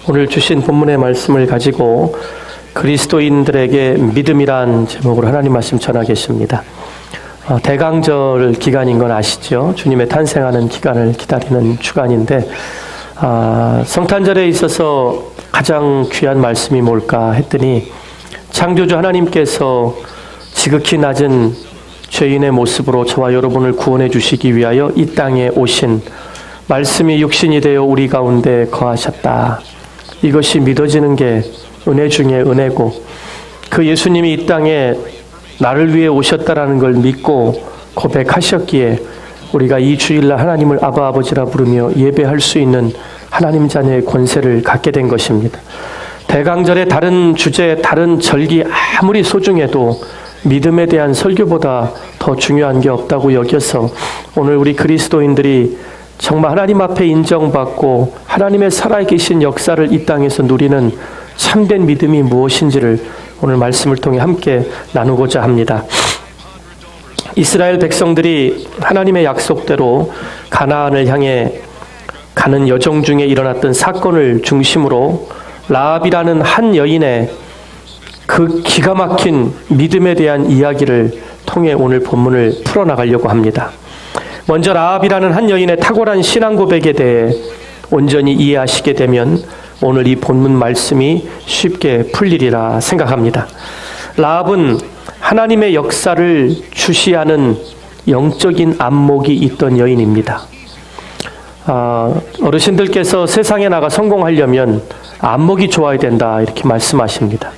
오늘 주신 본문의 말씀을 가지고 그리스도인들에게 믿음이란 제목으로 하나님 말씀 전하겠습니다. 대강절 기간인 건 아시죠? 주님의 탄생하는 기간을 기다리는 주간인데 성탄절에 있어서 가장 귀한 말씀이 뭘까 했더니 창조주 하나님께서 지극히 낮은 죄인의 모습으로 저와 여러분을 구원해 주시기 위하여 이 땅에 오신 말씀이 육신이 되어 우리 가운데 거하셨다. 이것이 믿어지는 게 은혜 중에 은혜고, 그 예수님이 이 땅에 나를 위해 오셨다라는 걸 믿고 고백하셨기에 우리가 이 주일날 하나님을 아바 아버지라 부르며 예배할 수 있는 하나님 자녀의 권세를 갖게 된 것입니다. 대강절의 다른 주제, 다른 절기 아무리 소중해도 믿음에 대한 설교보다 더 중요한 게 없다고 여겨서 오늘 우리 그리스도인들이 정말 하나님 앞에 인정받고 하나님의 살아계신 역사를 이 땅에서 누리는 참된 믿음이 무엇인지를 오늘 말씀을 통해 함께 나누고자 합니다. 이스라엘 백성들이 하나님의 약속대로 가나안을 향해 가는 여정 중에 일어났던 사건을 중심으로 라합이라는 한 여인의 그 기가 막힌 믿음에 대한 이야기를 통해 오늘 본문을 풀어나가려고 합니다. 먼저 라합이라는 한 여인의 탁월한 신앙 고백에 대해 온전히 이해하시게 되면 오늘 이 본문 말씀이 쉽게 풀리리라 생각합니다. 라합은 하나님의 역사를 주시하는 영적인 안목이 있던 여인입니다. 어르신들께서 세상에 나가 성공하려면 안목이 좋아야 된다 이렇게 말씀하십니다.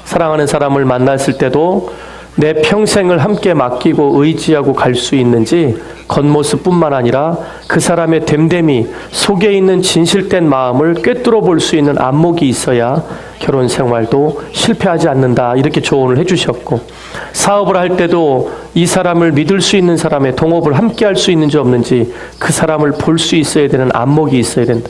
사랑하는 사람을 만났을 때도 내 평생을 함께 맡기고 의지하고 갈 수 있는지 겉모습뿐만 아니라 그 사람의 됨됨이 속에 있는 진실된 마음을 꿰뚫어 볼 수 있는 안목이 있어야 결혼 생활도 실패하지 않는다 이렇게 조언을 해주셨고, 사업을 할 때도 이 사람을 믿을 수 있는 사람의 동업을 함께 할 수 있는지 없는지 그 사람을 볼 수 있어야 되는 안목이 있어야 된다.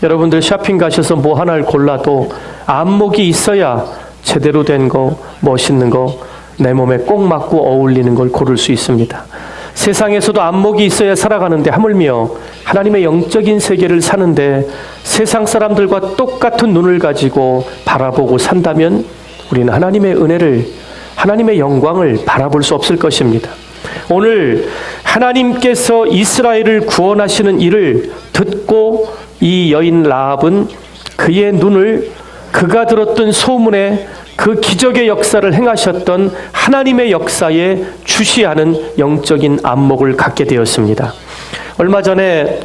여러분들 쇼핑 가셔서 뭐 하나를 골라도 안목이 있어야 제대로 된 거, 멋있는 거, 내 몸에 꼭 맞고 어울리는 걸 고를 수 있습니다. 세상에서도 안목이 있어야 살아가는데 하물며 하나님의 영적인 세계를 사는데 세상 사람들과 똑같은 눈을 가지고 바라보고 산다면 우리는 하나님의 은혜를, 하나님의 영광을 바라볼 수 없을 것입니다. 오늘 하나님께서 이스라엘을 구원하시는 일을 듣고 이 여인 라합은 그의 눈을 그가 들었던 소문에 그 기적의 역사를 행하셨던 하나님의 역사에 주시하는 영적인 안목을 갖게 되었습니다. 얼마 전에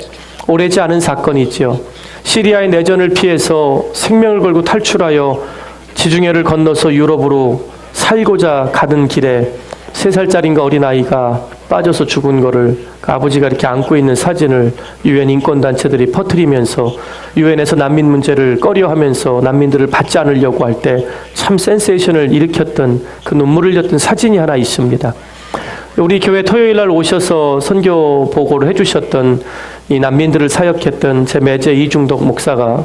오래지 않은 사건이지요. 시리아의 내전을 피해서 생명을 걸고 탈출하여 지중해를 건너서 유럽으로 살고자 가는 길에 3살짜리인가 어린아이가 빠져서 죽은 거를 그 아버지가 이렇게 안고 있는 사진을 유엔 인권단체들이 퍼뜨리면서 유엔에서 난민 문제를 꺼려하면서 난민들을 받지 않으려고 할 때 참 센세이션을 일으켰던 그 눈물을 흘렸던 사진이 하나 있습니다. 우리 교회 토요일 날 오셔서 선교 보고를 해주셨던 이 난민들을 사역했던 제 매제 이중덕 목사가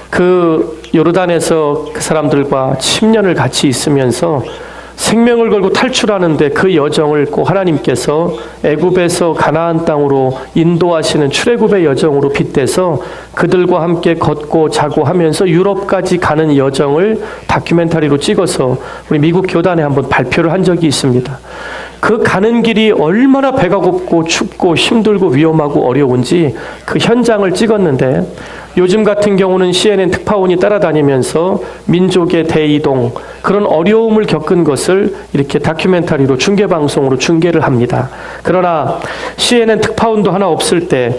그 요르단에서 그 사람들과 10년을 같이 있으면서 생명을 걸고 탈출하는데 그 여정을 꼭 하나님께서 애굽에서 가나안 땅으로 인도하시는 출애굽의 여정으로 빗대서 그들과 함께 걷고 자고 하면서 유럽까지 가는 여정을 다큐멘터리로 찍어서 우리 미국 교단에 한번 발표를 한 적이 있습니다. 그 가는 길이 얼마나 배가 고프고 춥고 힘들고 위험하고 어려운지 그 현장을 찍었는데, 요즘 같은 경우는 CNN 특파원이 따라다니면서 민족의 대이동, 그런 어려움을 겪은 것을 이렇게 다큐멘터리로 중계방송으로 중계를 합니다. 그러나 CNN 특파원도 하나 없을 때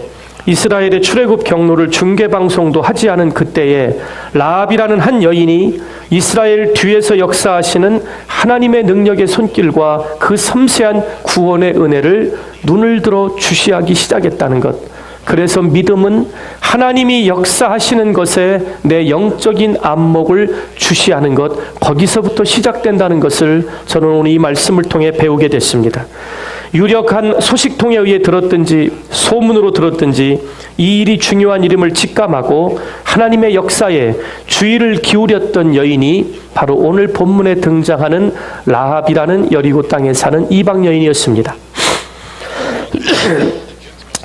이스라엘의 출애굽 경로를 중계방송도 하지 않은 그때에 라합이라는 한 여인이 이스라엘 뒤에서 역사하시는 하나님의 능력의 손길과 그 섬세한 구원의 은혜를 눈을 들어 주시하기 시작했다는 것. 그래서 믿음은 하나님이 역사하시는 것에 내 영적인 안목을 주시하는 것, 거기서부터 시작된다는 것을 저는 오늘 이 말씀을 통해 배우게 됐습니다. 유력한 소식통에 의해 들었든지 소문으로 들었든지 이 일이 중요한 이름을 직감하고 하나님의 역사에 주의를 기울였던 여인이 바로 오늘 본문에 등장하는 라합이라는 여리고 땅에 사는 이방 여인이었습니다.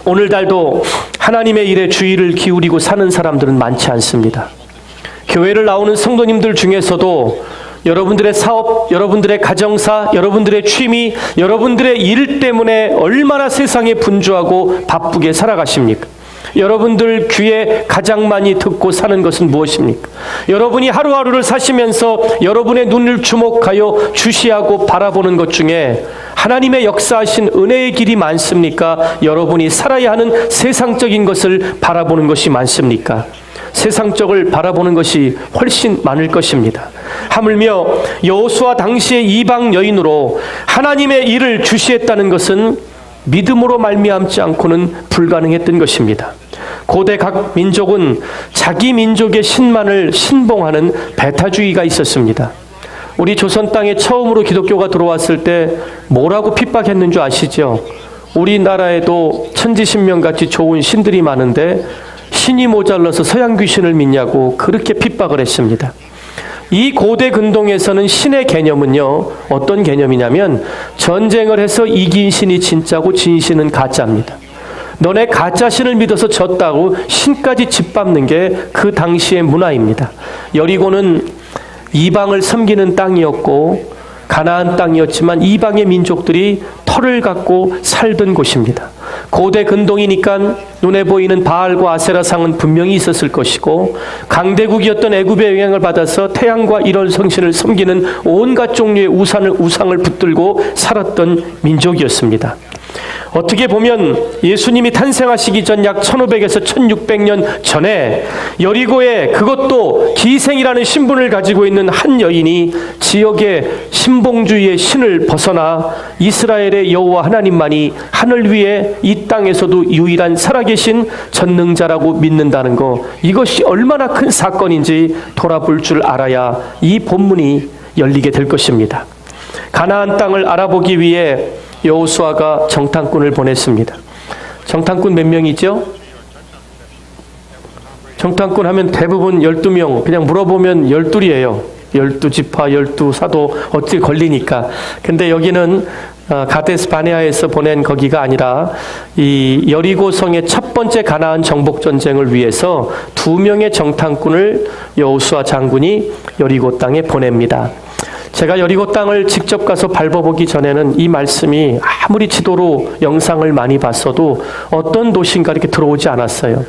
오늘날도 하나님의 일에 주의를 기울이고 사는 사람들은 많지 않습니다. 교회를 나오는 성도님들 중에서도 여러분들의 사업, 여러분들의 가정사, 여러분들의 취미, 여러분들의 일 때문에 얼마나 세상에 분주하고 바쁘게 살아가십니까? 여러분들 귀에 가장 많이 듣고 사는 것은 무엇입니까? 여러분이 하루하루를 사시면서 여러분의 눈을 주목하여 주시하고 바라보는 것 중에 하나님의 역사하신 은혜의 길이 많습니까? 여러분이 살아야 하는 세상적인 것을 바라보는 것이 많습니까? 세상적을 바라보는 것이 훨씬 많을 것입니다. 하물며 여호수아 당시의 이방 여인으로 하나님의 일을 주시했다는 것은 믿음으로 말미암지 않고는 불가능했던 것입니다. 고대 각 민족은 자기 민족의 신만을 신봉하는 배타주의가 있었습니다. 우리 조선 땅에 처음으로 기독교가 들어왔을 때 뭐라고 핍박했는 줄 아시죠? 우리나라에도 천지신명같이 좋은 신들이 많은데 신이 모자라서 서양 귀신을 믿냐고 그렇게 핍박을 했습니다. 이 고대 근동에서는 신의 개념은요, 어떤 개념이냐면 전쟁을 해서 이긴 신이 진짜고 진 신은 가짜입니다. 너네 가짜 신을 믿어서 졌다고 신까지 짓밟는 게 그 당시의 문화입니다. 여리고는 이방을 섬기는 땅이었고 가나안 땅이었지만 이방의 민족들이 터를 갖고 살던 곳입니다. 고대 근동이니까 눈에 보이는 바알과 아세라상은 분명히 있었을 것이고 강대국이었던 애굽의 영향을 받아서 태양과 이런 성신을 섬기는 온갖 종류의 우상을 붙들고 살았던 민족이었습니다. 어떻게 보면 예수님이 탄생하시기 전 약 1500에서 1600년 전에 여리고에 그것도 기생이라는 신분을 가지고 있는 한 여인이 지역의 신봉주의의 신을 벗어나 이스라엘의 여호와 하나님만이 하늘 위에 이 땅에서도 유일한 살아계신 전능자라고 믿는다는 것, 이것이 얼마나 큰 사건인지 돌아볼 줄 알아야 이 본문이 열리게 될 것입니다. 가나안 땅을 알아보기 위해 여호수아가 정탐꾼을 보냈습니다. 정탐꾼 몇 명이죠? 정탐꾼 하면 대부분 12명, 그냥 물어보면 12이에요. 12지파, 12사도 어떻게 걸리니까. 근데 여기는 가데스 바네아에서 보낸 거기가 아니라 이 여리고성의 첫 번째 가나안 정복 전쟁을 위해서 2명의 정탐꾼을 여호수아 장군이 여리고 땅에 보냅니다. 제가 여리고 땅을 직접 가서 밟아보기 전에는 이 말씀이 아무리 지도로 영상을 많이 봤어도 어떤 도시인가 이렇게 들어오지 않았어요.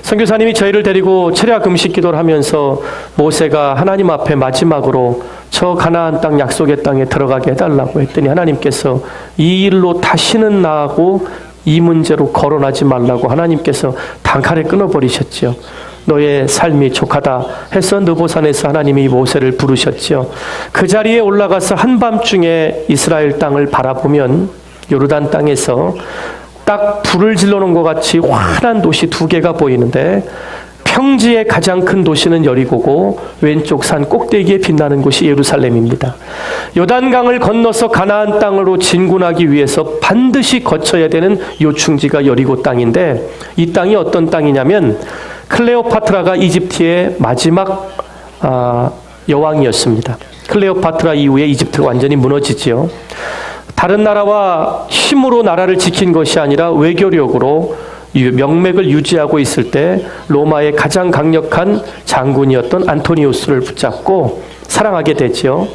선교사님이 저희를 데리고 철야 금식 기도를 하면서 모세가 하나님 앞에 마지막으로 저 가나안 땅 약속의 땅에 들어가게 해달라고 했더니 하나님께서 이 일로 다시는 나하고 이 문제로 거론하지 말라고 하나님께서 단칼에 끊어버리셨죠. 너의 삶이 족하다 해서 느보산에서 하나님이 모세를 부르셨죠. 그 자리에 올라가서 한밤중에 이스라엘 땅을 바라보면 요르단 땅에서 딱 불을 질러놓은 것 같이 환한 도시 2개가 보이는데 평지의 가장 큰 도시는 여리고고 왼쪽 산 꼭대기에 빛나는 곳이 예루살렘입니다. 요단강을 건너서 가나안 땅으로 진군하기 위해서 반드시 거쳐야 되는 요충지가 여리고 땅인데 이 땅이 어떤 땅이냐면 클레오파트라가 이집트의 마지막 여왕이었습니다. 클레오파트라 이후에 이집트가 완전히 무너지지요. 다른 나라와 힘으로 나라를 지킨 것이 아니라 외교력으로 명맥을 유지하고 있을 때 로마의 가장 강력한 장군이었던 안토니우스를 붙잡고 사랑하게 되지요.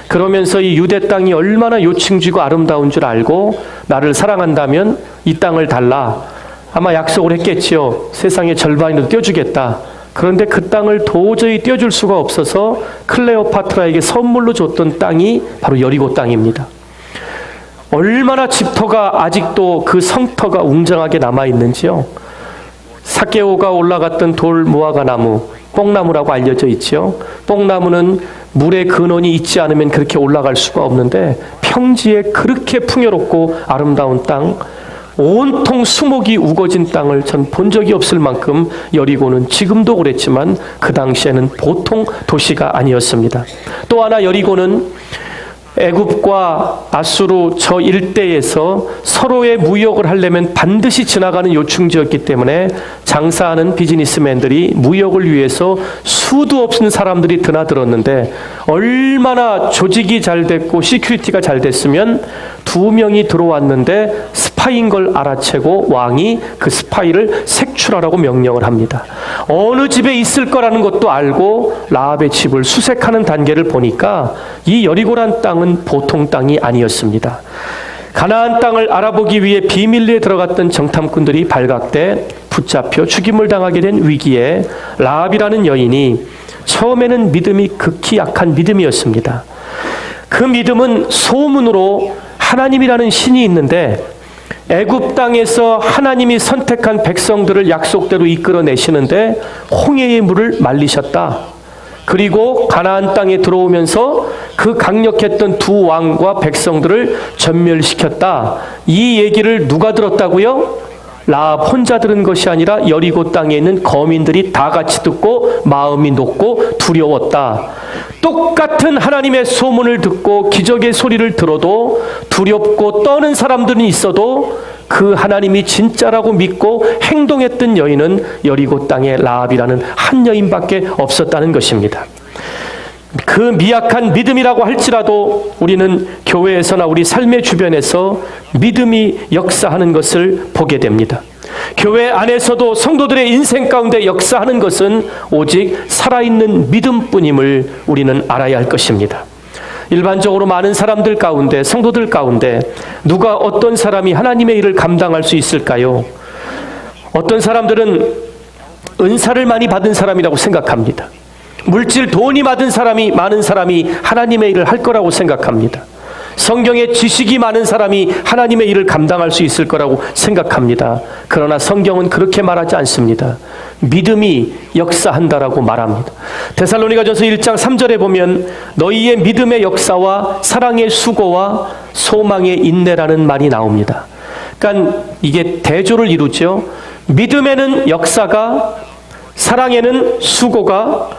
그러면서 이 유대 땅이 얼마나 요충지고 아름다운 줄 알고 나를 사랑한다면 이 땅을 달라. 아마 약속을 했겠지요. 세상의 절반이라도 떼어주겠다. 그런데 그 땅을 도저히 떼어줄 수가 없어서 클레오파트라에게 선물로 줬던 땅이 바로 여리고 땅입니다. 얼마나 집터가 아직도 그 성터가 웅장하게 남아있는지요. 사케오가 올라갔던 돌 무화과 나무, 뽕나무라고 알려져 있죠. 뽕나무는 물의 근원이 있지 않으면 그렇게 올라갈 수가 없는데 평지에 그렇게 풍요롭고 아름다운 땅, 온통 수목이 우거진 땅을 전 본 적이 없을 만큼 여리고는 지금도 그랬지만 그 당시에는 보통 도시가 아니었습니다. 또 하나 여리고는 애굽과 아수르 저 일대에서 서로의 무역을 하려면 반드시 지나가는 요충지였기 때문에 장사하는 비즈니스맨들이 무역을 위해서 수도 없는 사람들이 드나들었는데 얼마나 조직이 잘 됐고 시큐리티가 잘 됐으면 2명이 들어왔는데 스파이인 걸 알아채고 왕이 그 스파이를 색출하라고 명령을 합니다. 어느 집에 있을 거라는 것도 알고 라합의 집을 수색하는 단계를 보니까 이 여리고란 땅은 보통 땅이 아니었습니다. 가나안 땅을 알아보기 위해 비밀리에 들어갔던 정탐꾼들이 발각돼 붙잡혀 죽임을 당하게 된 위기에 라합이라는 여인이 처음에는 믿음이 극히 약한 믿음이었습니다. 그 믿음은 소문으로 하나님이라는 신이 있는데 애굽 땅에서 하나님이 선택한 백성들을 약속대로 이끌어내시는데 홍해의 물을 말리셨다. 그리고 가나안 땅에 들어오면서 그 강력했던 두 왕과 백성들을 전멸시켰다. 이 얘기를 누가 들었다고요? 라합 혼자 들은 것이 아니라 여리고 땅에 있는 거민들이 다 같이 듣고 마음이 녹고 두려웠다. 똑같은 하나님의 소문을 듣고 기적의 소리를 들어도 두렵고 떠는 사람들은 있어도 그 하나님이 진짜라고 믿고 행동했던 여인은 여리고 땅에 라합이라는 한 여인밖에 없었다는 것입니다. 그 미약한 믿음이라고 할지라도 우리는 교회에서나 우리 삶의 주변에서 믿음이 역사하는 것을 보게 됩니다. 교회 안에서도 성도들의 인생 가운데 역사하는 것은 오직 살아있는 믿음뿐임을 우리는 알아야 할 것입니다. 일반적으로 많은 사람들 가운데, 성도들 가운데 누가 어떤 사람이 하나님의 일을 감당할 수 있을까요? 어떤 사람들은 은사를 많이 받은 사람이라고 생각합니다. 물질 돈이 많은 사람이 하나님의 일을 할 거라고 생각합니다. 성경에 지식이 많은 사람이 하나님의 일을 감당할 수 있을 거라고 생각합니다. 그러나 성경은 그렇게 말하지 않습니다. 믿음이 역사한다라고 말합니다. 데살로니가전서 1장 3절에 보면 너희의 믿음의 역사와 사랑의 수고와 소망의 인내라는 말이 나옵니다. 그러니까 이게 대조를 이루죠. 믿음에는 역사가, 사랑에는 수고가,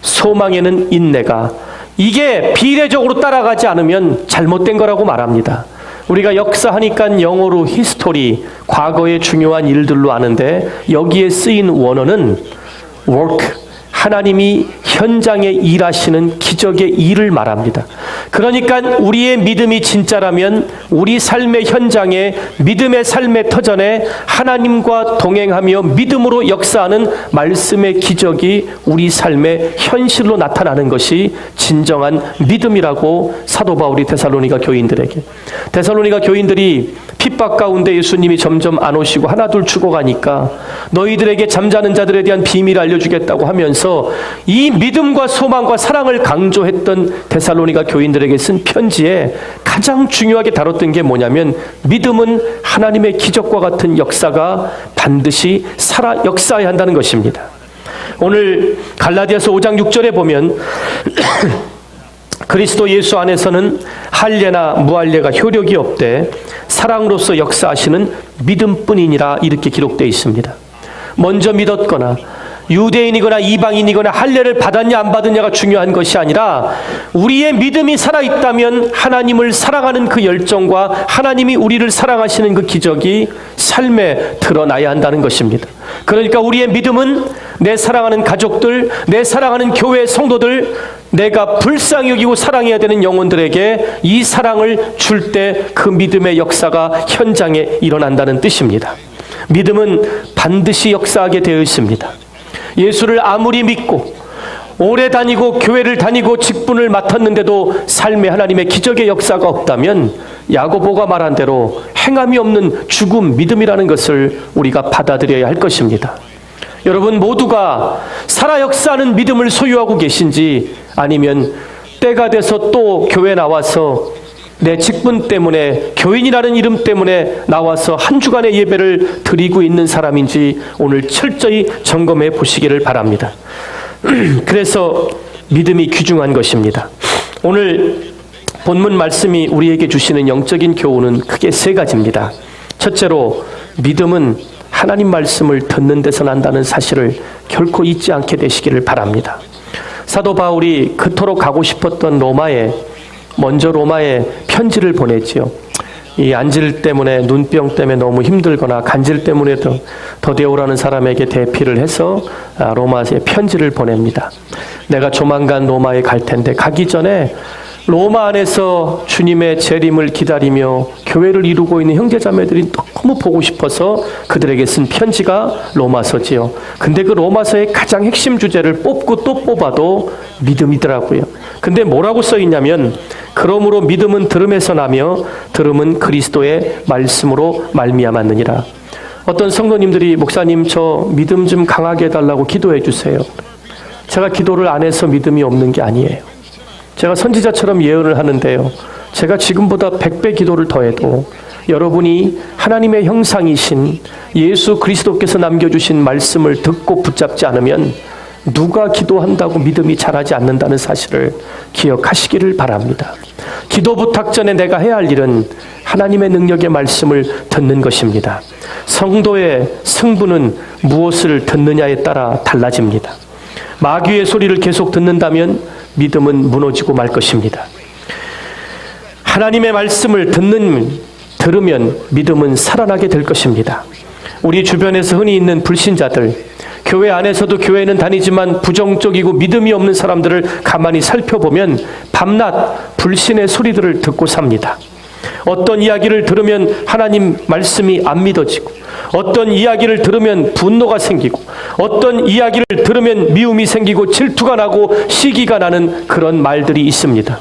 소망에는 인내가, 이게 비례적으로 따라가지 않으면 잘못된 거라고 말합니다. 우리가 역사하니까 영어로 히스토리, 과거의 중요한 일들로 아는데 여기에 쓰인 원어는 work, 하나님이 현장에 일하시는 기적의 일을 말합니다. 그러니까 우리의 믿음이 진짜라면 우리 삶의 현장에, 믿음의 삶의 터전에 하나님과 동행하며 믿음으로 역사하는 말씀의 기적이 우리 삶의 현실로 나타나는 것이 진정한 믿음이라고 사도 바울이 데살로니가 교인들에게, 데살로니가 교인들이 핍박 가운데 예수님이 점점 안 오시고 하나둘 죽어가니까 너희들에게 잠자는 자들에 대한 비밀을 알려주겠다고 하면서 이 믿음과 소망과 사랑을 강조했던 데살로니가 교인들에게 쓴 편지에 가장 중요하게 다뤘던 게 뭐냐면 믿음은 하나님의 기적과 같은 역사가 반드시 역사해야 한다는 것입니다. 오늘 갈라디아서 5장 6절에 보면 그리스도 예수 안에서는 할례나 무할례가 효력이 없되 사랑으로서 역사하시는 믿음뿐이니라 이렇게 기록되어 있습니다. 먼저 믿었거나 유대인이거나 이방인이거나 할례를 받았냐 안 받았냐가 중요한 것이 아니라 우리의 믿음이 살아있다면 하나님을 사랑하는 그 열정과 하나님이 우리를 사랑하시는 그 기적이 삶에 드러나야 한다는 것입니다. 그러니까 우리의 믿음은 내 사랑하는 가족들, 내 사랑하는 교회 성도들, 내가 불쌍히 여기고 사랑해야 되는 영혼들에게 이 사랑을 줄 때 그 믿음의 역사가 현장에 일어난다는 뜻입니다. 믿음은 반드시 역사하게 되어 있습니다. 예수를 아무리 믿고 오래 다니고 교회를 다니고 직분을 맡았는데도 삶에 하나님의 기적의 역사가 없다면 야고보가 말한 대로 행함이 없는 죽음 믿음이라는 것을 우리가 받아들여야 할 것입니다. 여러분 모두가 살아 역사하는 믿음을 소유하고 계신지, 아니면 때가 돼서 또 교회 나와서 내 직분 때문에, 교인이라는 이름 때문에 나와서 한 주간의 예배를 드리고 있는 사람인지 오늘 철저히 점검해 보시기를 바랍니다. 그래서 믿음이 귀중한 것입니다. 오늘 본문 말씀이 우리에게 주시는 영적인 교훈은 크게 세 가지입니다. 첫째로, 믿음은 하나님 말씀을 듣는 데서 난다는 사실을 결코 잊지 않게 되시기를 바랍니다. 사도 바울이 그토록 가고 싶었던 로마에 먼저 로마에 편지를 보냈지요. 이 안질 때문에, 눈병 때문에 너무 힘들거나 간질 때문에 더디 오라는 사람에게 대피를 해서 로마에 편지를 보냅니다. 내가 조만간 로마에 갈 텐데 가기 전에 로마 안에서 주님의 재림을 기다리며 교회를 이루고 있는 형제자매들이 너무 보고 싶어서 그들에게 쓴 편지가 로마서지요. 근데 그 로마서의 가장 핵심 주제를 뽑고 또 뽑아도 믿음이더라고요. 근데 뭐라고 써 있냐면, 그러므로 믿음은 들음에서 나며 들음은 그리스도의 말씀으로 말미암았느니라. 어떤 성도님들이 목사님 저 믿음 좀 강하게 해달라고 기도해 주세요. 제가 기도를 안 해서 믿음이 없는 게 아니에요. 제가 선지자처럼 예언을 하는데요. 제가 지금보다 100배 기도를 더해도 여러분이 하나님의 형상이신 예수 그리스도께서 남겨주신 말씀을 듣고 붙잡지 않으면 누가 기도한다고 믿음이 자라지 않는다는 사실을 기억하시기를 바랍니다. 기도 부탁 전에 내가 해야 할 일은 하나님의 능력의 말씀을 듣는 것입니다. 성도의 승부는 무엇을 듣느냐에 따라 달라집니다. 마귀의 소리를 계속 듣는다면 믿음은 무너지고 말 것입니다. 하나님의 말씀을 들으면 믿음은 살아나게 될 것입니다. 우리 주변에서 흔히 있는 불신자들, 교회 안에서도 교회는 다니지만 부정적이고 믿음이 없는 사람들을 가만히 살펴보면 밤낮 불신의 소리들을 듣고 삽니다. 어떤 이야기를 들으면 하나님 말씀이 안 믿어지고, 어떤 이야기를 들으면 분노가 생기고, 어떤 이야기를 들으면 미움이 생기고 질투가 나고 시기가 나는 그런 말들이 있습니다.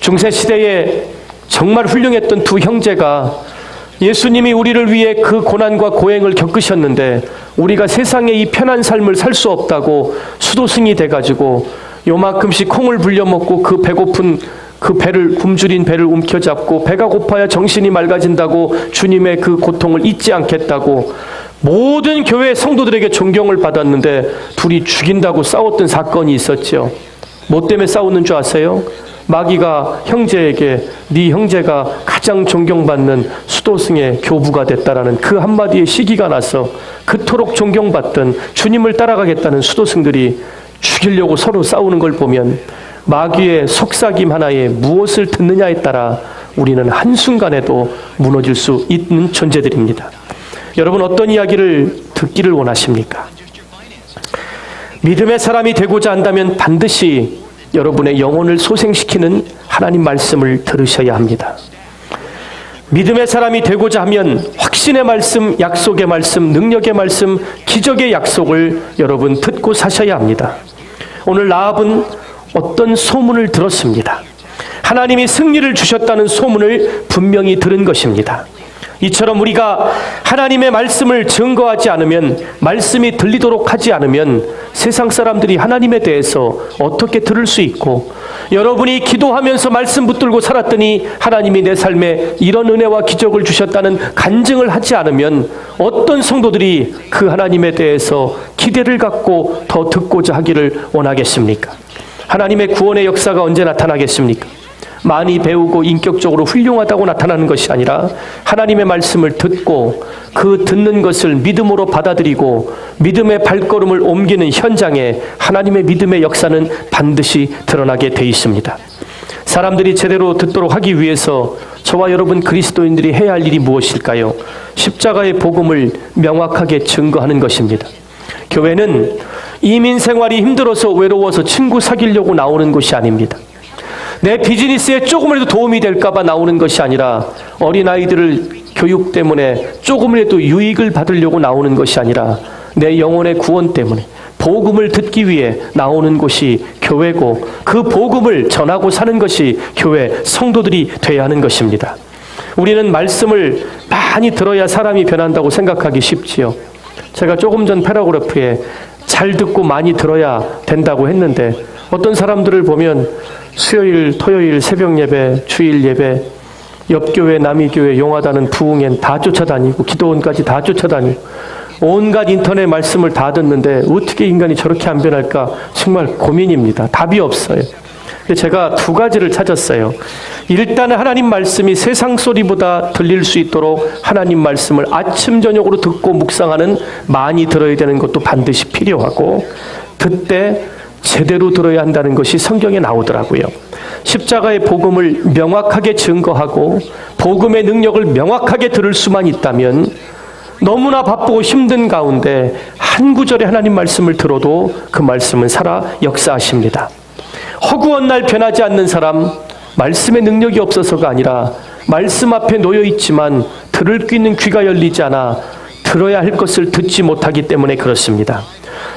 중세시대에 정말 훌륭했던 두 형제가 예수님이 우리를 위해 그 고난과 고행을 겪으셨는데 우리가 세상에 이 편한 삶을 살 수 없다고 수도승이 돼가지고 요만큼씩 콩을 불려 먹고 그 배고픈 그 배를, 굶주린 배를 움켜잡고 배가 고파야 정신이 맑아진다고 주님의 그 고통을 잊지 않겠다고 모든 교회 성도들에게 존경을 받았는데 둘이 죽인다고 싸웠던 사건이 있었죠. 뭐 때문에 싸우는 줄 아세요? 마귀가 형제에게 네 형제가 가장 존경받는 수도승의 교부가 됐다라는 그 한마디의 시기가 나서 그토록 존경받던 주님을 따라가겠다는 수도승들이 죽이려고 서로 싸우는 걸 보면 마귀의 속삭임 하나에 무엇을 듣느냐에 따라 우리는 한순간에도 무너질 수 있는 존재들입니다. 여러분 어떤 이야기를 듣기를 원하십니까? 믿음의 사람이 되고자 한다면 반드시 여러분의 영혼을 소생시키는 하나님 말씀을 들으셔야 합니다. 믿음의 사람이 되고자 하면 확신의 말씀, 약속의 말씀, 능력의 말씀, 기적의 약속을 여러분 듣고 사셔야 합니다. 오늘 라합은 어떤 소문을 들었습니다. 하나님이 승리를 주셨다는 소문을 분명히 들은 것입니다. 이처럼 우리가 하나님의 말씀을 증거하지 않으면, 말씀이 들리도록 하지 않으면 세상 사람들이 하나님에 대해서 어떻게 들을 수 있고, 여러분이 기도하면서 말씀 붙들고 살았더니 하나님이 내 삶에 이런 은혜와 기적을 주셨다는 간증을 하지 않으면 어떤 성도들이 그 하나님에 대해서 기대를 갖고 더 듣고자 하기를 원하겠습니까? 하나님의 구원의 역사가 언제 나타나겠습니까? 많이 배우고 인격적으로 훌륭하다고 나타나는 것이 아니라 하나님의 말씀을 듣고 그 듣는 것을 믿음으로 받아들이고 믿음의 발걸음을 옮기는 현장에 하나님의 믿음의 역사는 반드시 드러나게 돼 있습니다. 사람들이 제대로 듣도록 하기 위해서 저와 여러분 그리스도인들이 해야 할 일이 무엇일까요? 십자가의 복음을 명확하게 증거하는 것입니다. 교회는 이민 생활이 힘들어서 외로워서 친구 사귀려고 나오는 곳이 아닙니다. 내 비즈니스에 조금이라도 도움이 될까봐 나오는 것이 아니라 어린아이들을 교육 때문에 조금이라도 유익을 받으려고 나오는 것이 아니라 내 영혼의 구원 때문에 복음을 듣기 위해 나오는 곳이 교회고 그 복음을 전하고 사는 것이 교회 성도들이 돼야 하는 것입니다. 우리는 말씀을 많이 들어야 사람이 변한다고 생각하기 쉽지요. 제가 조금 전 패러그래프에 잘 듣고 많이 들어야 된다고 했는데 어떤 사람들을 보면 수요일, 토요일 새벽 예배, 주일 예배, 옆교회, 남이교회, 용화다는 부흥엔 다 쫓아다니고 기도원까지 다 쫓아다니고 온갖 인터넷 말씀을 다 듣는데 어떻게 인간이 저렇게 안 변할까 정말 고민입니다. 답이 없어요. 제가 두 가지를 찾았어요. 일단은 하나님 말씀이 세상 소리보다 들릴 수 있도록 하나님 말씀을 아침 저녁으로 듣고 묵상하는 많이 들어야 되는 것도 반드시 필요하고, 듣되 제대로 들어야 한다는 것이 성경에 나오더라고요. 십자가의 복음을 명확하게 증거하고 복음의 능력을 명확하게 들을 수만 있다면 너무나 바쁘고 힘든 가운데 한 구절의 하나님 말씀을 들어도 그 말씀은 살아 역사하십니다. 허구한 날 변하지 않는 사람, 말씀의 능력이 없어서가 아니라 말씀 앞에 놓여 있지만 들을 수 있는 귀가 열리지 않아 들어야 할 것을 듣지 못하기 때문에 그렇습니다.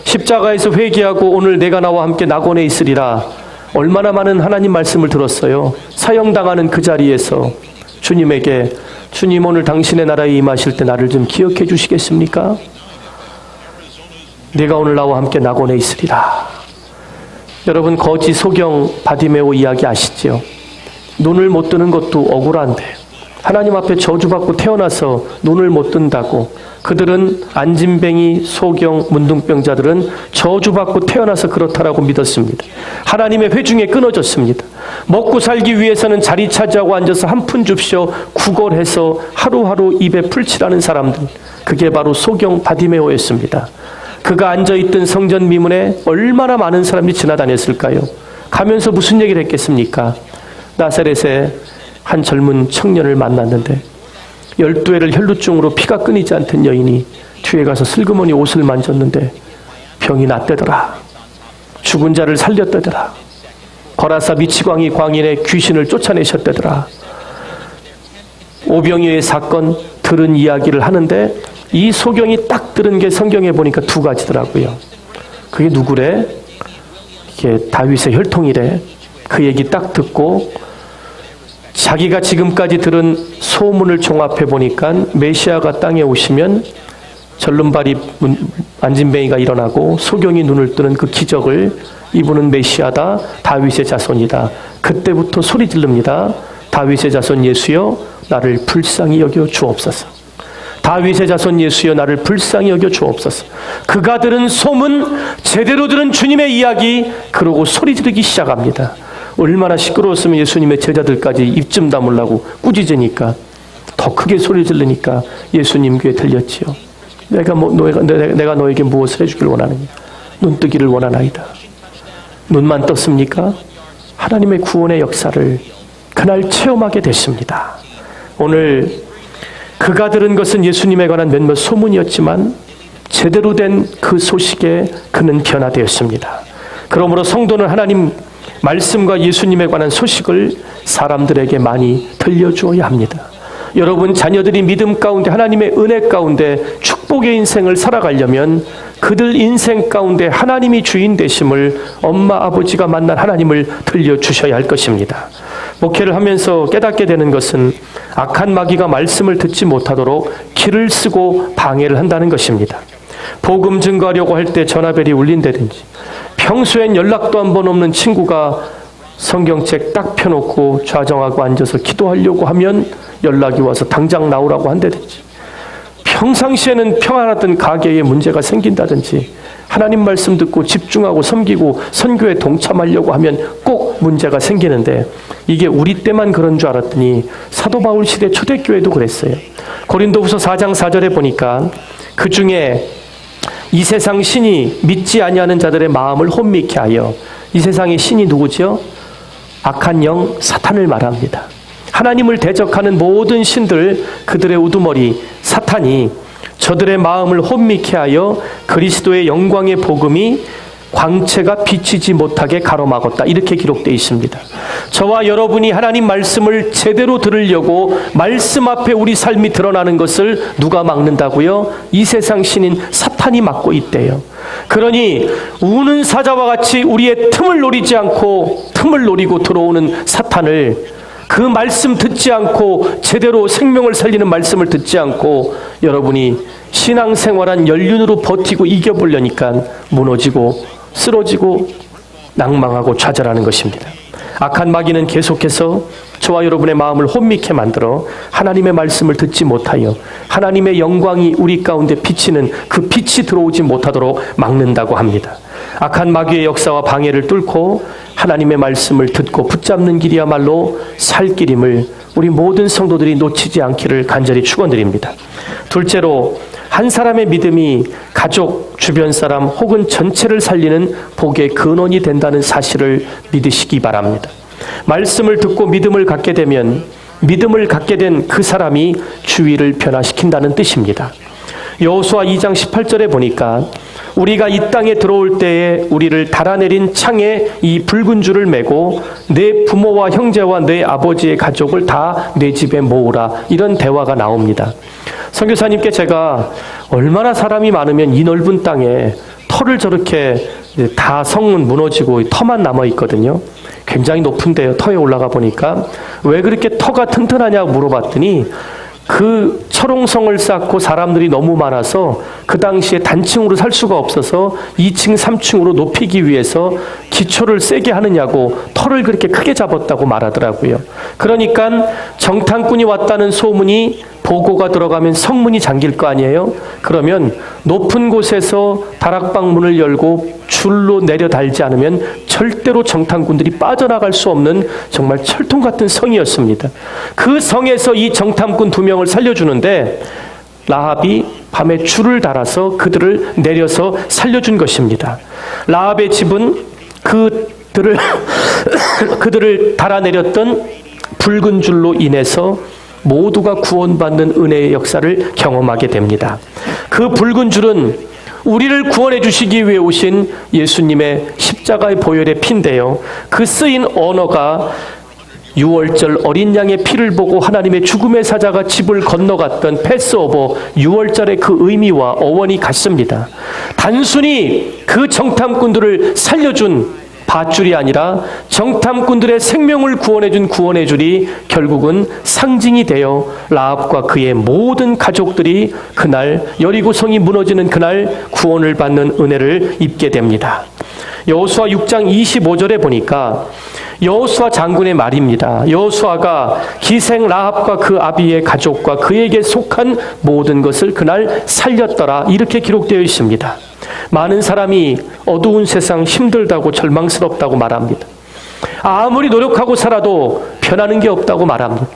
십자가에서 회개하고 오늘 내가 나와 함께 낙원에 있으리라. 얼마나 많은 하나님 말씀을 들었어요. 사형당하는 그 자리에서 주님에게 주님 오늘 당신의 나라에 임하실 때 나를 좀 기억해 주시겠습니까? 내가 오늘 나와 함께 낙원에 있으리라. 여러분 거지 소경 바디메오 이야기 아시죠? 눈을 못 뜨는 것도 억울한데 하나님 앞에 저주받고 태어나서 눈을 못 뜬다고 그들은 안진뱅이, 소경, 문둥병자들은 저주받고 태어나서 그렇다라고 믿었습니다. 하나님의 회중에 끊어졌습니다. 먹고 살기 위해서는 자리 차지하고 앉아서 한 푼 줍쇼 구걸해서 하루하루 입에 풀칠하는 사람들, 그게 바로 소경 바디메오였습니다. 그가 앉아있던 성전 미문에 얼마나 많은 사람이 지나다녔을까요? 가면서 무슨 얘기를 했겠습니까? 나사렛에 한 젊은 청년을 만났는데 12회를 혈루증으로 피가 끊이지 않던 여인이 뒤에 가서 슬그머니 옷을 만졌는데 병이 낫대더라. 죽은 자를 살렸대더라. 거라사 미치광이 광인의 귀신을 쫓아내셨대더라. 오병이어의 사건 들은 이야기를 하는데 이 소경이 딱 들은 게 성경에 보니까 두 가지더라고요. 그게 누구래? 이게 다윗의 혈통이래. 그 얘기 딱 듣고 자기가 지금까지 들은 소문을 종합해 보니까 메시아가 땅에 오시면 절름발이 안진뱅이가 일어나고 소경이 눈을 뜨는 그 기적을, 이분은 메시아다, 다윗의 자손이다. 그때부터 소리 지릅니다. 다윗의 자손 예수여 나를 불쌍히 여겨 주옵소서. 다윗의 자손 예수여 나를 불쌍히 여겨 주옵소서. 그가 들은 소문, 제대로 들은 주님의 이야기, 그러고 소리 지르기 시작합니다. 얼마나 시끄러웠으면 예수님의 제자들까지 입 좀 다물라고 꾸짖으니까 더 크게 소리 지르니까 예수님 귀에 들렸지요. 내가 너에게 무엇을 해주길 원하느냐? 눈 뜨기를 원하나이다. 눈만 떴습니까? 하나님의 구원의 역사를 그날 체험하게 됐습니다. 오늘 그가 들은 것은 예수님에 관한 몇몇 소문이었지만 제대로 된 그 소식에 그는 변화되었습니다. 그러므로 성도는 하나님 말씀과 예수님에 관한 소식을 사람들에게 많이 들려주어야 합니다. 여러분 자녀들이 믿음 가운데 하나님의 은혜 가운데 축복의 인생을 살아가려면 그들 인생 가운데 하나님이 주인 되심을 엄마 아버지가 만난 하나님을 들려주셔야 할 것입니다. 목회를 하면서 깨닫게 되는 것은 악한 마귀가 말씀을 듣지 못하도록 길을 쓰고 방해를 한다는 것입니다. 복음 증거하려고 할 때 전화벨이 울린다든지, 평소엔 연락도 한 번 없는 친구가 성경책 딱 펴놓고 좌정하고 앉아서 기도하려고 하면 연락이 와서 당장 나오라고 한다든지, 평상시에는 평안하던 가게에 문제가 생긴다든지, 하나님 말씀 듣고 집중하고 섬기고 선교에 동참하려고 하면 꼭 문제가 생기는데, 이게 우리 때만 그런 줄 알았더니 사도 바울 시대 초대교회도 그랬어요. 고린도후서 4장 4절에 보니까 그 중에 이 세상 신이 믿지 아니하는 자들의 마음을 혼미케 하여, 이 세상의 신이 누구죠? 악한 영 사탄을 말합니다. 하나님을 대적하는 모든 신들, 그들의 우두머리 사탄이 저들의 마음을 혼미케 하여 그리스도의 영광의 복음이 광채가 비치지 못하게 가로막았다. 이렇게 기록되어 있습니다. 저와 여러분이 하나님 말씀을 제대로 들으려고 말씀 앞에 우리 삶이 드러나는 것을 누가 막는다고요? 이 세상 신인 사탄이 막고 있대요. 그러니 우는 사자와 같이 우리의 틈을 노리지 않고 틈을 노리고 들어오는 사탄을, 그 말씀 듣지 않고 제대로 생명을 살리는 말씀을 듣지 않고 여러분이 신앙생활한 연륜으로 버티고 이겨보려니까 무너지고 쓰러지고 낭망하고 좌절하는 것입니다. 악한 마귀는 계속해서 저와 여러분의 마음을 혼미케 만들어 하나님의 말씀을 듣지 못하여 하나님의 영광이 우리 가운데 비치는 그 빛이 들어오지 못하도록 막는다고 합니다. 악한 마귀의 역사와 방해를 뚫고 하나님의 말씀을 듣고 붙잡는 길이야말로 살 길임을 우리 모든 성도들이 놓치지 않기를 간절히 축원드립니다. 둘째로, 한 사람의 믿음이 가족, 주변 사람 혹은 전체를 살리는 복의 근원이 된다는 사실을 믿으시기 바랍니다. 말씀을 듣고 믿음을 갖게 되면 믿음을 갖게 된 그 사람이 주위를 변화시킨다는 뜻입니다. 여호수아 2장 18절에 보니까 우리가 이 땅에 들어올 때에 우리를 달아내린 창에 이 붉은 줄을 메고 내 부모와 형제와 내 아버지의 가족을 다 내 집에 모으라, 이런 대화가 나옵니다. 선교사님께 제가 얼마나 사람이 많으면 이 넓은 땅에 터를 저렇게 다 성문 무너지고 터만 남아 있거든요. 굉장히 높은데요. 터에 올라가 보니까 왜 그렇게 터가 튼튼하냐고 물어봤더니 그 철옹성을 쌓고 사람들이 너무 많아서 그 당시에 단층으로 살 수가 없어서 2층, 3층으로 높이기 위해서 기초를 세게 하느냐고 터를 그렇게 크게 잡았다고 말하더라고요. 그러니까 정탐꾼이 왔다는 소문이 보고가 들어가면 성문이 잠길 거 아니에요? 그러면 높은 곳에서 다락방 문을 열고 줄로 내려 달지 않으면 절대로 정탐꾼들이 빠져나갈 수 없는 정말 철통 같은 성이었습니다. 그 성에서 이 정탐꾼 2명을 살려주는데 라합이 밤에 줄을 달아서 그들을 내려서 살려준 것입니다. 라합의 집은 그들을 달아내렸던 붉은 줄로 인해서 모두가 구원받는 은혜의 역사를 경험하게 됩니다. 그 붉은 줄은 우리를 구원해 주시기 위해 오신 예수님의 십자가의 보혈의 피인데요. 그 쓰인 언어가 유월절 어린 양의 피를 보고 하나님의 죽음의 사자가 집을 건너갔던 패스오버 유월절의 그 의미와 어원이 같습니다. 단순히 그 정탐꾼들을 살려준 밧줄이 아니라 정탐꾼들의 생명을 구원해준 구원의 줄이 결국은 상징이 되어 라합과 그의 모든 가족들이 그날 여리고성이 무너지는 그날 구원을 받는 은혜를 입게 됩니다. 여호수아 6장 25절에 보니까 여호수아 장군의 말입니다. 여호수아가 기생 라합과 그 아비의 가족과 그에게 속한 모든 것을 그날 살렸더라, 이렇게 기록되어 있습니다. 많은 사람이 어두운 세상 힘들다고 절망스럽다고 말합니다. 아무리 노력하고 살아도 변하는 게 없다고 말합니다.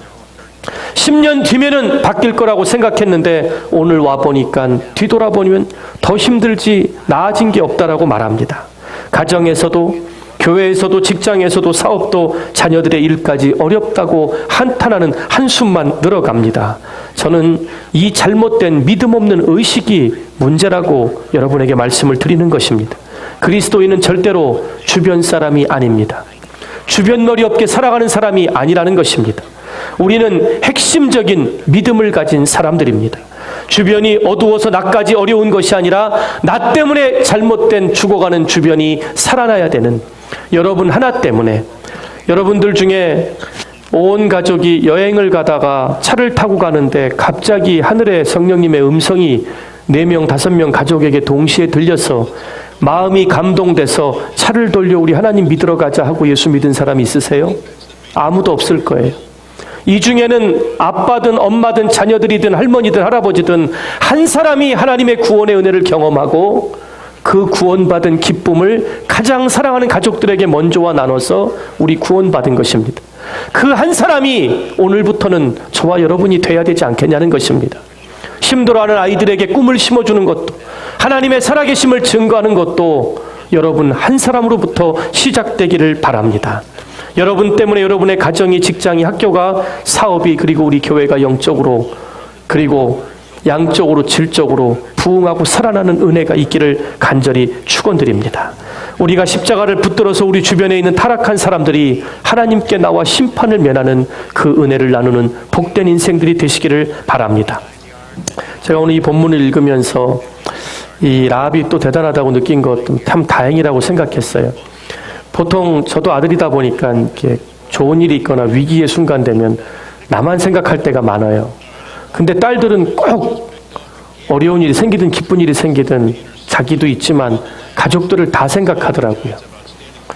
10년 뒤면은 바뀔 거라고 생각했는데 오늘 와보니까 뒤돌아보면 더 힘들지 나아진 게 없다라고 말합니다. 가정에서도 교회에서도 직장에서도 사업도 자녀들의 일까지 어렵다고 한탄하는 한숨만 늘어갑니다. 저는 이 잘못된 믿음 없는 의식이 문제라고 여러분에게 말씀을 드리는 것입니다. 그리스도인은 절대로 주변 사람이 아닙니다. 주변 머리 없게 살아가는 사람이 아니라는 것입니다. 우리는 핵심적인 믿음을 가진 사람들입니다. 주변이 어두워서 나까지 어려운 것이 아니라 나 때문에 잘못된 죽어가는 주변이 살아나야 되는, 여러분 하나 때문에, 여러분들 중에 온 가족이 여행을 가다가 차를 타고 가는데 갑자기 하늘에 성령님의 음성이 4명, 5명 가족에게 동시에 들려서 마음이 감동돼서 차를 돌려 우리 하나님 믿으러 가자 하고 예수 믿은 사람이 있으세요? 아무도 없을 거예요. 이 중에는 아빠든 엄마든 자녀들이든 할머니든 할아버지든 한 사람이 하나님의 구원의 은혜를 경험하고 그 구원받은 기쁨을 가장 사랑하는 가족들에게 먼저와 나눠서 우리 구원받은 것입니다. 그 한 사람이 오늘부터는 저와 여러분이 돼야 되지 않겠냐는 것입니다. 힘들어하는 아이들에게 꿈을 심어주는 것도, 하나님의 살아계심을 증거하는 것도 여러분 한 사람으로부터 시작되기를 바랍니다. 여러분 때문에 여러분의 가정이, 직장이, 학교가, 사업이, 그리고 우리 교회가 영적으로 그리고 양적으로 질적으로 부흥하고 살아나는 은혜가 있기를 간절히 축원드립니다. 우리가 십자가를 붙들어서 우리 주변에 있는 타락한 사람들이 하나님께 나와 심판을 면하는 그 은혜를 나누는 복된 인생들이 되시기를 바랍니다. 제가 오늘 이 본문을 읽으면서 이 라합이 또 대단하다고 느낀 것도 참 다행이라고 생각했어요. 보통 저도 아들이다 보니까 이렇게 좋은 일이 있거나 위기의 순간 되면 나만 생각할 때가 많아요. 근데 딸들은 꼭 어려운 일이 생기든 기쁜 일이 생기든 자기도 있지만 가족들을 다 생각하더라고요.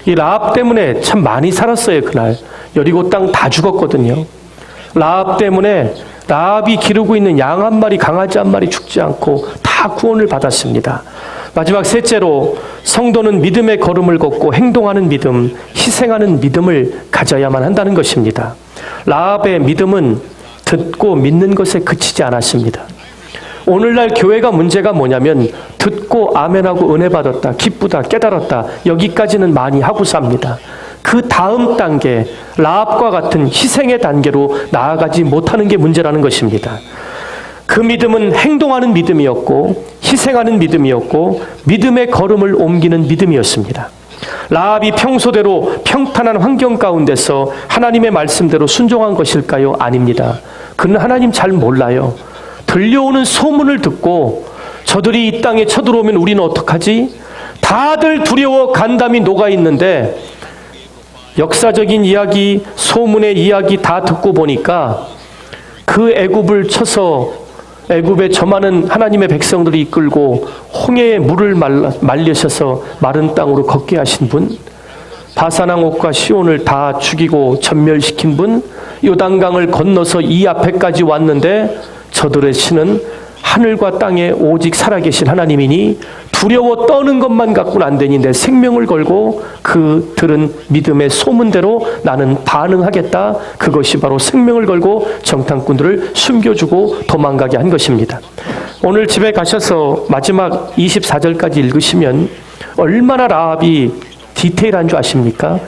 이 라합 때문에 참 많이 살았어요. 그날 여리고 땅 다 죽었거든요. 라합 때문에 라합이 기르고 있는 양 한 마리, 강아지 한 마리 죽지 않고 다 구원을 받았습니다. 마지막 셋째로, 성도는 믿음의 걸음을 걷고 행동하는 믿음, 희생하는 믿음을 가져야만 한다는 것입니다. 라합의 믿음은 듣고 믿는 것에 그치지 않았습니다. 오늘날 교회가 문제가 뭐냐면 듣고 아멘하고 은혜 받았다, 기쁘다, 깨달았다, 여기까지는 많이 하고 삽니다. 그 다음 단계, 라합과 같은 희생의 단계로 나아가지 못하는 게 문제라는 것입니다. 그 믿음은 행동하는 믿음이었고 희생하는 믿음이었고 믿음의 걸음을 옮기는 믿음이었습니다. 라합이 평소대로 평탄한 환경 가운데서 하나님의 말씀대로 순종한 것일까요? 아닙니다. 그는 하나님 잘 몰라요. 들려오는 소문을 듣고 저들이 이 땅에 쳐들어오면 우리는 어떡하지? 다들 두려워 간담이 녹아있는데 역사적인 이야기, 소문의 이야기 다 듣고 보니까 그 애굽을 쳐서 애굽에 저 많은 하나님의 백성들이 이끌고 홍해에 물을 말리셔서 마른 땅으로 걷게 하신 분, 바산왕 옥과 시온을 다 죽이고 전멸시킨 분, 요단강을 건너서 이 앞에까지 왔는데 저들의 신은 하늘과 땅에 오직 살아계신 하나님이니 두려워 떠는 것만 갖고는 안 되니 내 생명을 걸고 그 들은 믿음의 소문대로 나는 반응하겠다. 그것이 바로 생명을 걸고 정탐꾼들을 숨겨주고 도망가게 한 것입니다. 오늘 집에 가셔서 마지막 24절까지 읽으시면 얼마나 라합이 디테일한 줄 아십니까?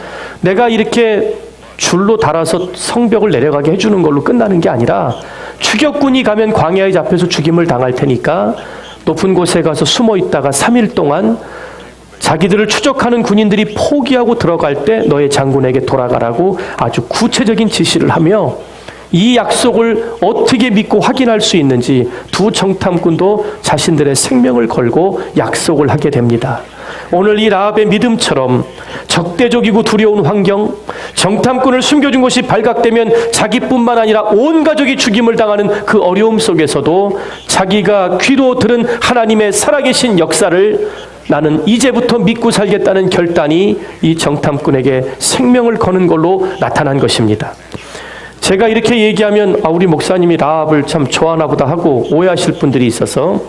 내가 이렇게 줄로 달아서 성벽을 내려가게 해주는 걸로 끝나는 게 아니라 추격군이 가면 광야에 잡혀서 죽임을 당할 테니까 높은 곳에 가서 숨어 있다가 3일 동안 자기들을 추적하는 군인들이 포기하고 들어갈 때 너의 장군에게 돌아가라고 아주 구체적인 지시를 하며 이 약속을 어떻게 믿고 확인할 수 있는지 두 정탐꾼도 자신들의 생명을 걸고 약속을 하게 됩니다. 오늘 이 라합의 믿음처럼 적대적이고 두려운 환경, 정탐꾼을 숨겨준 것이 발각되면 자기뿐만 아니라 온 가족이 죽임을 당하는 그 어려움 속에서도 자기가 귀로 들은 하나님의 살아계신 역사를 나는 이제부터 믿고 살겠다는 결단이 이 정탐꾼에게 생명을 거는 걸로 나타난 것입니다. 제가 이렇게 얘기하면 우리 목사님이 라합을 참 좋아하나 보다 하고 오해하실 분들이 있어서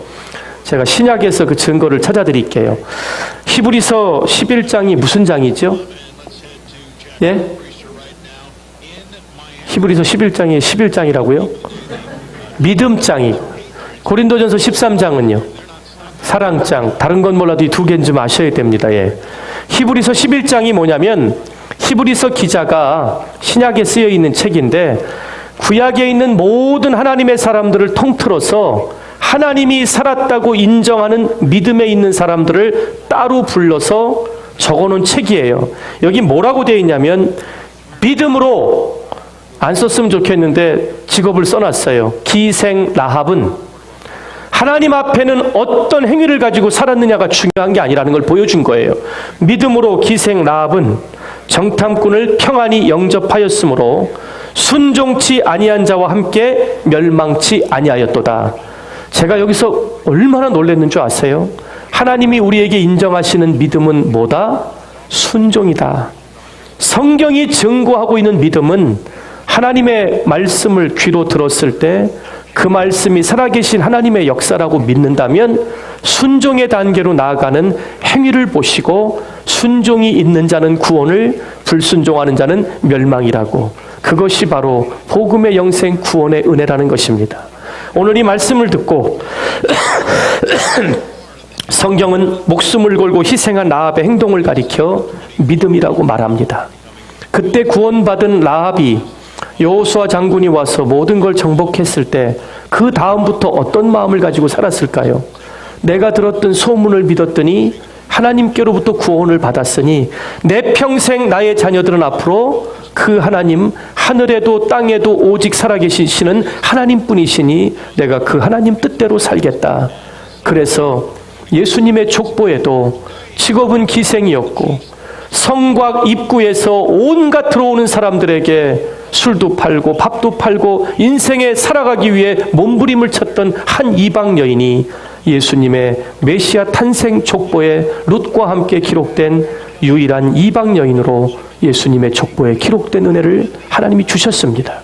제가 신약에서 그 증거를 찾아드릴게요. 히브리서 11장이 무슨 장이죠? 예? 히브리서 11장이 11장이라고요? 믿음장이. 고린도전서 13장은요? 사랑장. 다른 건 몰라도 이 두 개는 좀 아셔야 됩니다. 예. 히브리서 11장이 뭐냐면 히브리서 기자가 신약에 쓰여 있는 책인데 구약에 있는 모든 하나님의 사람들을 통틀어서 하나님이 살았다고 인정하는 믿음에 있는 사람들을 따로 불러서 적어놓은 책이에요. 여기 뭐라고 되어 있냐면 믿음으로, 안 썼으면 좋겠는데 직업을 써놨어요. 기생 라합은 하나님 앞에는 어떤 행위를 가지고 살았느냐가 중요한 게 아니라는 걸 보여준 거예요. 믿음으로 기생 라합은 정탐꾼을 평안히 영접하였으므로 순종치 아니한 자와 함께 멸망치 아니하였도다. 제가 여기서 얼마나 놀랐는 줄 아세요? 하나님이 우리에게 인정하시는 믿음은 뭐다? 순종이다. 성경이 증거하고 있는 믿음은 하나님의 말씀을 귀로 들었을 때 그 말씀이 살아계신 하나님의 역사라고 믿는다면 순종의 단계로 나아가는 행위를 보시고 순종이 있는 자는 구원을, 불순종하는 자는 멸망이라고, 그것이 바로 복음의 영생 구원의 은혜라는 것입니다. 오늘 이 말씀을 듣고 성경은 목숨을 걸고 희생한 라합의 행동을 가리켜 믿음이라고 말합니다. 그때 구원받은 라합이 여호수아 장군이 와서 모든 걸 정복했을 때 그 다음부터 어떤 마음을 가지고 살았을까요? 내가 들었던 소문을 믿었더니 하나님께로부터 구원을 받았으니 내 평생 나의 자녀들은 앞으로 그 하나님, 하늘에도 땅에도 오직 살아계신 신은 하나님뿐이시니 내가 그 하나님 뜻대로 살겠다. 그래서 예수님의 족보에도 직업은 기생이었고 성곽 입구에서 온갖 들어오는 사람들에게 술도 팔고 밥도 팔고 인생에 살아가기 위해 몸부림을 쳤던 한 이방 여인이 예수님의 메시아 탄생 족보에 룻과 함께 기록된 유일한 이방 여인으로 예수님의 족보에 기록된 은혜를 하나님이 주셨습니다.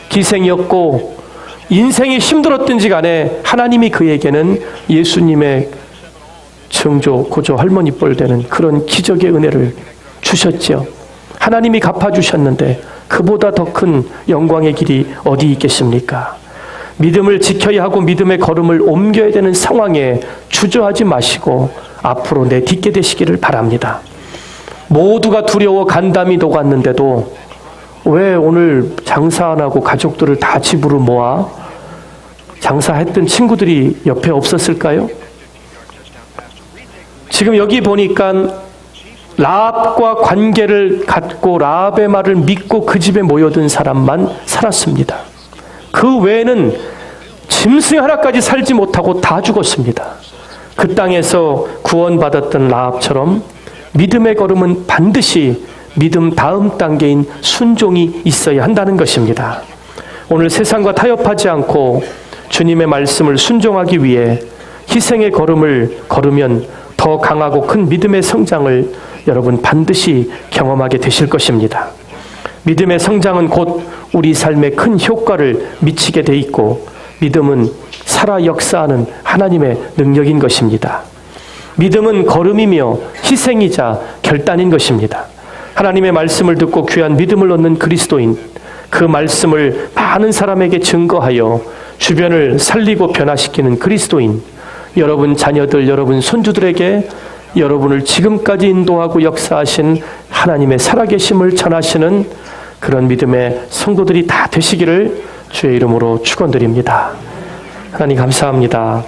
기생이었고 인생이 힘들었든지 간에 하나님이 그에게는 예수님의 증조, 고조, 할머니 뻘 되는 그런 기적의 은혜를 주셨죠. 하나님이 갚아주셨는데 그보다 더 큰 영광의 길이 어디 있겠습니까? 믿음을 지켜야 하고 믿음의 걸음을 옮겨야 되는 상황에 주저하지 마시고 앞으로 내딛게 되시기를 바랍니다. 모두가 두려워 간담이 녹았는데도 왜 오늘 장사 안 하고 가족들을 다 집으로 모아 장사했던 친구들이 옆에 없었을까요? 지금 여기 보니까 라합과 관계를 갖고 라합의 말을 믿고 그 집에 모여든 사람만 살았습니다. 그 외에는 짐승 하나까지 살지 못하고 다 죽었습니다. 그 땅에서 구원받았던 라합처럼 믿음의 걸음은 반드시 믿음 다음 단계인 순종이 있어야 한다는 것입니다. 오늘 세상과 타협하지 않고 주님의 말씀을 순종하기 위해 희생의 걸음을 걸으면 더 강하고 큰 믿음의 성장을 여러분 반드시 경험하게 되실 것입니다. 믿음의 성장은 곧 우리 삶에 큰 효과를 미치게 돼 있고 믿음은 살아 역사하는 하나님의 능력인 것입니다. 믿음은 걸음이며 희생이자 결단인 것입니다. 하나님의 말씀을 듣고 귀한 믿음을 얻는 그리스도인, 그 말씀을 많은 사람에게 증거하여 주변을 살리고 변화시키는 그리스도인, 여러분 자녀들, 여러분 손주들에게 여러분을 지금까지 인도하고 역사하신 하나님의 살아계심을 전하시는 그런 믿음의 성도들이 다 되시기를 주의 이름으로 축원드립니다. 하나님 감사합니다.